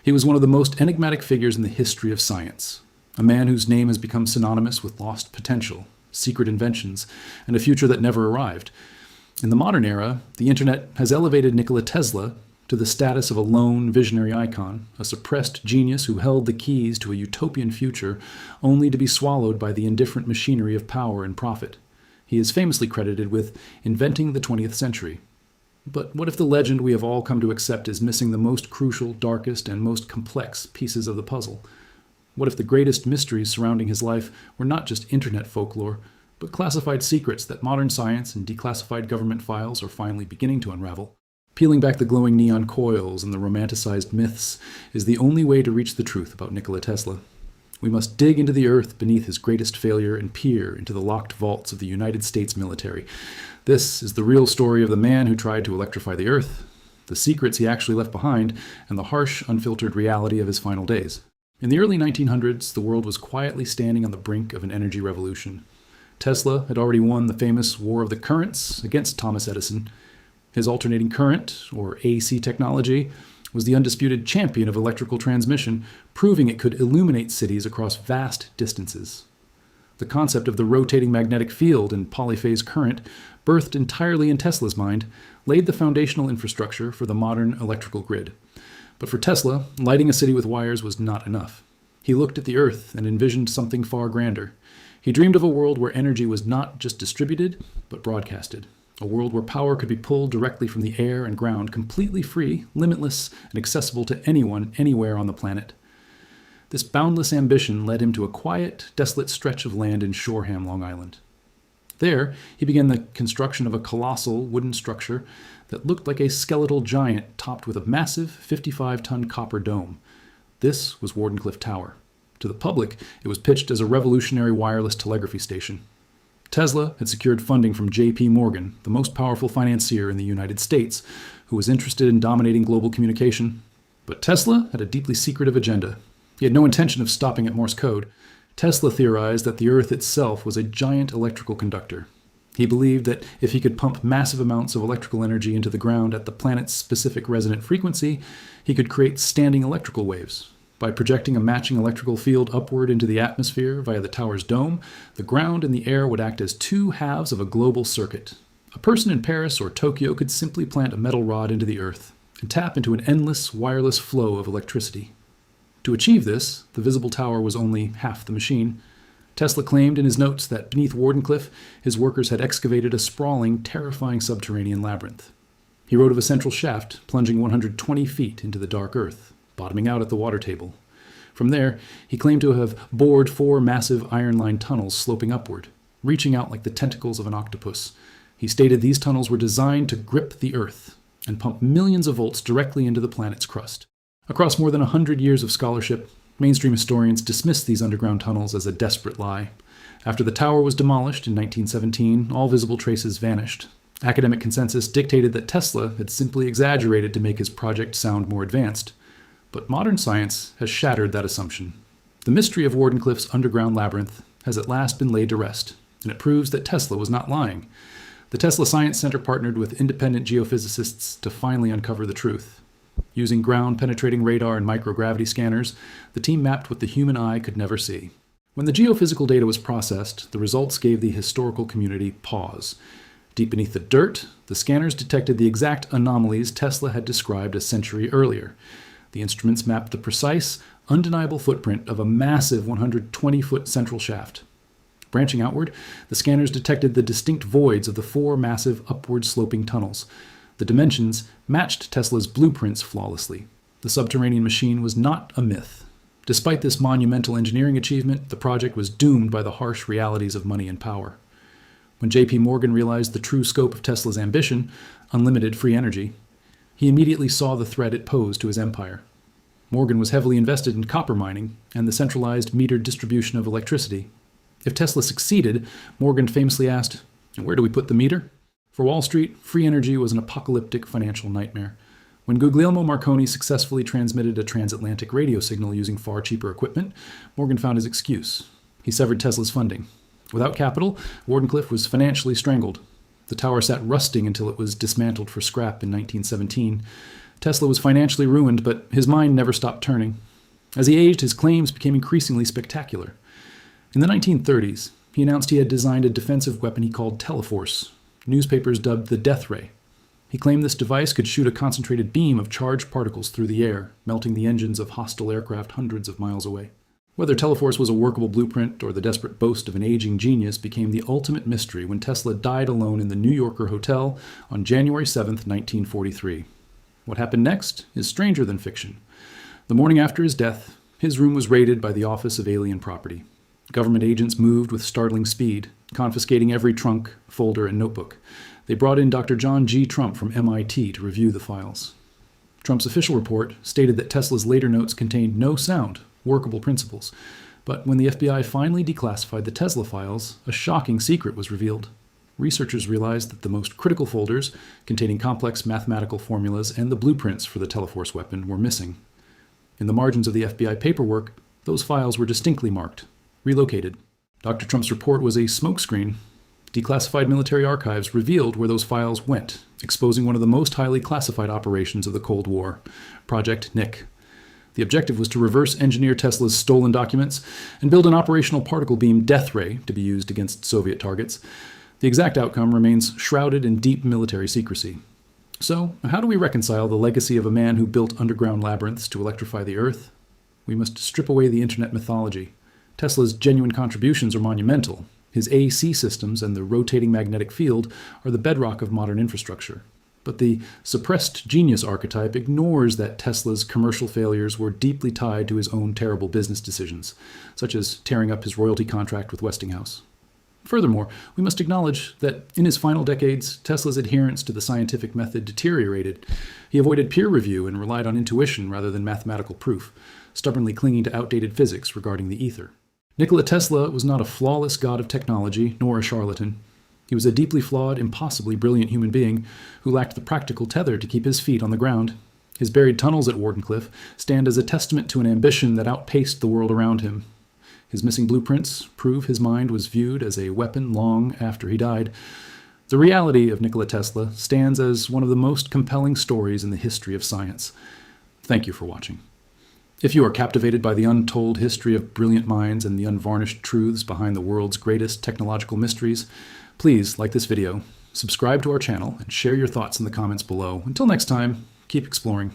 He was one of the most enigmatic figures in the history of science, a man whose name has become synonymous with lost potential, secret inventions, and a future that never arrived. In the modern era, the internet has elevated Nikola Tesla to the status of a lone visionary icon, a suppressed genius who held the keys to a utopian future only to be swallowed by the indifferent machinery of power and profit. He is famously credited with inventing the 20th century. But what if the legend we have all come to accept is missing the most crucial, darkest, and most complex pieces of the puzzle? What if the greatest mysteries surrounding his life were not just internet folklore, but classified secrets that modern science and declassified government files are finally beginning to unravel? Peeling back the glowing neon coils and the romanticized myths is the only way to reach the truth about Nikola Tesla. We must dig into the earth beneath his greatest failure and peer into the locked vaults of the United States military. This is the real story of the man who tried to electrify the earth, the secrets he actually left behind, and the harsh, unfiltered reality of his final days. In the early 1900s, the world was quietly standing on the brink of an energy revolution. Tesla had already won the famous War of the Currents against Thomas Edison. His alternating current, or AC technology, was the undisputed champion of electrical transmission, proving it could illuminate cities across vast distances. The concept of the rotating magnetic field and polyphase current, birthed entirely in Tesla's mind, laid the foundational infrastructure for the modern electrical grid. But for Tesla, lighting a city with wires was not enough. He looked at the Earth and envisioned something far grander. He dreamed of a world where energy was not just distributed, but broadcasted. A world where power could be pulled directly from the air and ground, completely free, limitless, and accessible to anyone, anywhere on the planet. This boundless ambition led him to a quiet, desolate stretch of land in Shoreham, Long Island. There, he began the construction of a colossal wooden structure that looked like a skeletal giant topped with a massive 55-ton copper dome. This was Wardenclyffe Tower. To the public, it was pitched as a revolutionary wireless telegraphy station. Tesla had secured funding from J.P. Morgan, the most powerful financier in the United States, who was interested in dominating global communication. But Tesla had a deeply secretive agenda. He had no intention of stopping at Morse code. Tesla theorized that the Earth itself was a giant electrical conductor. He believed that if he could pump massive amounts of electrical energy into the ground at the planet's specific resonant frequency, he could create standing electrical waves. By projecting a matching electrical field upward into the atmosphere via the tower's dome, the ground and the air would act as two halves of a global circuit. A person in Paris or Tokyo could simply plant a metal rod into the earth and tap into an endless wireless flow of electricity. To achieve this, the visible tower was only half the machine. Tesla claimed in his notes that beneath Wardenclyffe, his workers had excavated a sprawling, terrifying subterranean labyrinth. He wrote of a central shaft plunging 120 feet into the dark earth, bottoming out at the water table. From there, he claimed to have bored 4 massive iron-lined tunnels sloping upward, reaching out like the tentacles of an octopus. He stated these tunnels were designed to grip the Earth and pump millions of volts directly into the planet's crust. Across more than 100 years of scholarship, mainstream historians dismissed these underground tunnels as a desperate lie. After the tower was demolished in 1917, all visible traces vanished. Academic consensus dictated that Tesla had simply exaggerated to make his project sound more advanced. But modern science has shattered that assumption. The mystery of Wardenclyffe's underground labyrinth has at last been laid to rest, and it proves that Tesla was not lying. The Tesla Science Center partnered with independent geophysicists to finally uncover the truth. Using ground-penetrating radar and microgravity scanners, the team mapped what the human eye could never see. When the geophysical data was processed, the results gave the historical community pause. Deep beneath the dirt, the scanners detected the exact anomalies Tesla had described a century earlier. The instruments mapped the precise, undeniable footprint of a massive 120-foot central shaft. Branching outward, the scanners detected the distinct voids of the 4 massive upward-sloping tunnels. The dimensions matched Tesla's blueprints flawlessly. The subterranean machine was not a myth. Despite this monumental engineering achievement, the project was doomed by the harsh realities of money and power. When J.P. Morgan realized the true scope of Tesla's ambition, unlimited free energy, he immediately saw the threat it posed to his empire. Morgan was heavily invested in copper mining and the centralized metered distribution of electricity. If Tesla succeeded, Morgan famously asked, "And where do we put the meter?" For Wall Street, free energy was an apocalyptic financial nightmare. When Guglielmo Marconi successfully transmitted a transatlantic radio signal using far cheaper equipment, Morgan found his excuse. He severed Tesla's funding. Without capital, Wardenclyffe was financially strangled. The tower sat rusting until it was dismantled for scrap in 1917. Tesla was financially ruined, but his mind never stopped turning. As he aged, his claims became increasingly spectacular. In the 1930s, he announced he had designed a defensive weapon he called Teleforce, newspapers dubbed the Death Ray. He claimed this device could shoot a concentrated beam of charged particles through the air, melting the engines of hostile aircraft hundreds of miles away. Whether Teleforce was a workable blueprint or the desperate boast of an aging genius became the ultimate mystery when Tesla died alone in the New Yorker hotel on January 7, 1943. What happened next is stranger than fiction. The morning after his death, his room was raided by the Office of Alien Property. Government agents moved with startling speed, confiscating every trunk, folder, and notebook. They brought in Dr. John G. Trump from MIT to review the files. Trump's official report stated that Tesla's later notes contained no sound, workable principles. But when the FBI finally declassified the Tesla files, a shocking secret was revealed. Researchers realized that the most critical folders, containing complex mathematical formulas and the blueprints for the Teleforce weapon, were missing. In the margins of the FBI paperwork, those files were distinctly marked, relocated. Dr. Trump's report was a smokescreen. Declassified military archives revealed where those files went, exposing one of the most highly classified operations of the Cold War, Project Nick. The objective was to reverse engineer Tesla's stolen documents and build an operational particle beam death ray to be used against Soviet targets. The exact outcome remains shrouded in deep military secrecy. So, how do we reconcile the legacy of a man who built underground labyrinths to electrify the Earth? We must strip away the internet mythology. Tesla's genuine contributions are monumental. His AC systems and the rotating magnetic field are the bedrock of modern infrastructure. But the suppressed genius archetype ignores that Tesla's commercial failures were deeply tied to his own terrible business decisions, such as tearing up his royalty contract with Westinghouse. Furthermore, we must acknowledge that in his final decades, Tesla's adherence to the scientific method deteriorated. He avoided peer review and relied on intuition rather than mathematical proof, stubbornly clinging to outdated physics regarding the ether. Nikola Tesla was not a flawless god of technology, nor a charlatan. He was a deeply flawed, impossibly brilliant human being who lacked the practical tether to keep his feet on the ground. His buried tunnels at Wardenclyffe stand as a testament to an ambition that outpaced the world around him. His missing blueprints prove his mind was viewed as a weapon long after he died. The reality of Nikola Tesla stands as one of the most compelling stories in the history of science. Thank you for watching. If you are captivated by the untold history of brilliant minds and the unvarnished truths behind the world's greatest technological mysteries, please like this video, subscribe to our channel, and share your thoughts in the comments below. Until next time, keep exploring.